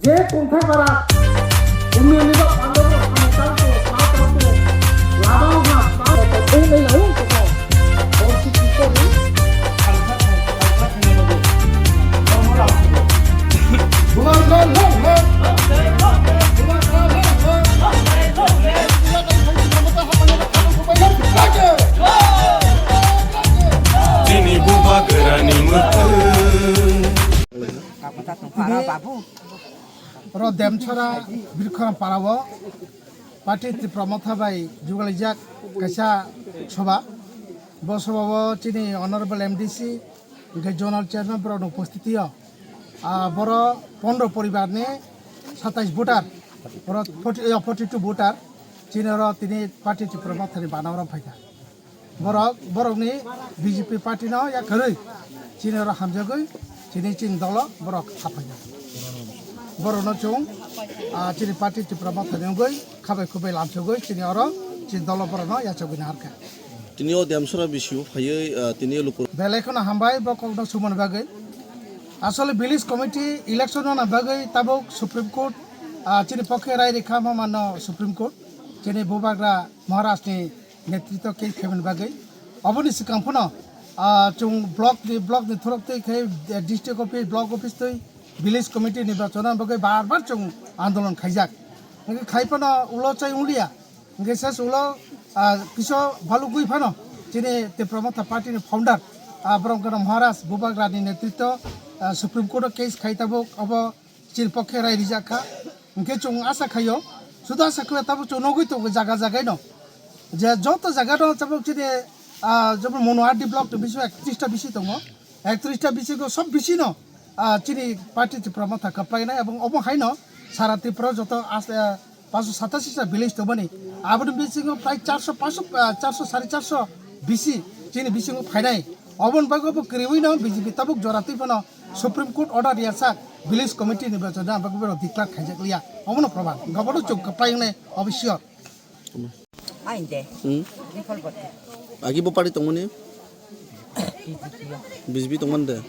যে কোনথা করা উন্নয়নের পান্ডব সমস্যাকে সাথে লাগাও না তো সেই নেই লাও তো বলছি কি করি Rodemchara Birkham Parawo, Party Promotabai, Jugalijak, Kasha Soba, Bosova, Chini, Honorable MDC, Regional Chairman Brono Postitio, Boro Pondo Poribarne, Satais Butar, 42 Butar, Chinero Tini Party to promote the Banara Paka. Borogni, BJP Party now, Yakari, Chinero Hamjagui, Chinichin Dollar, Borok Hapaya. Borono chung, Chini party to promote the Nugui, Kabe Kube Lamsugui, Chini Oro, Chin Dollar Borono, Yachobinarka. Tinio Damsura Bishu, Haye, Tinio Lupo. Belekona Hambai, Boko Suman Bagay. Asole Billis Committee, election on a Bagay, Tabok, Supreme Court, Chini Pokera, Kamamano, Supreme Court, Chini Bubagra, Maharashni, Netrito K. Kevin Bagay. Obonis Kampono, Chung block the Thorok, district office, block office. Village committee নির্বাচন বগে বারবার চং আন্দোলন খাইজাক খাইপানো উলো চাই উলিয়া গেসাস উলো কিছু ভালো গুই Fanon যিনি তে প্রমোটা পার্টির ফাউন্ডার ব্রঙ্কন মহারাজ বুবাগ্রানি নেতৃত্ব সুপ্রিম কোর্ট কেস খাইতাবক অব চির পক্ষে রায় রিজাখা কে চং আশা খাইও শুধু আশা খাই তাবো চং নগই তো জায়গা জায়গায় ন যে যত জায়গা দं তাবো চিনি যেমন মনোহারি ব্লক বিশু 31টা বিশি দङ 31টা বিশিগো সব বিশি ন Chini party to promote a campaign এবং অবহাইনো সারা ত্রিপুরা যত 587টা ভিলেজ তো বনি আবু বিসিং প্রায় 400 450 বিসি চিনি বিসিং ফাইনাই অবন বাগব ক্রিউইনো বিজেপি তাবুক জরাতি ফনো সুপ্রিম কোর্ট অর্ডার ইয়াসা ভিলেজ কমিটি নির্বাচন বাগব ডিক্লার খাইজাকলিয়া অমন প্রভাব গবড় চুক কাপাইনে অবশ্য আইন্দে নিকল বতে Agi bo pari tongone? Bisbi tongman de.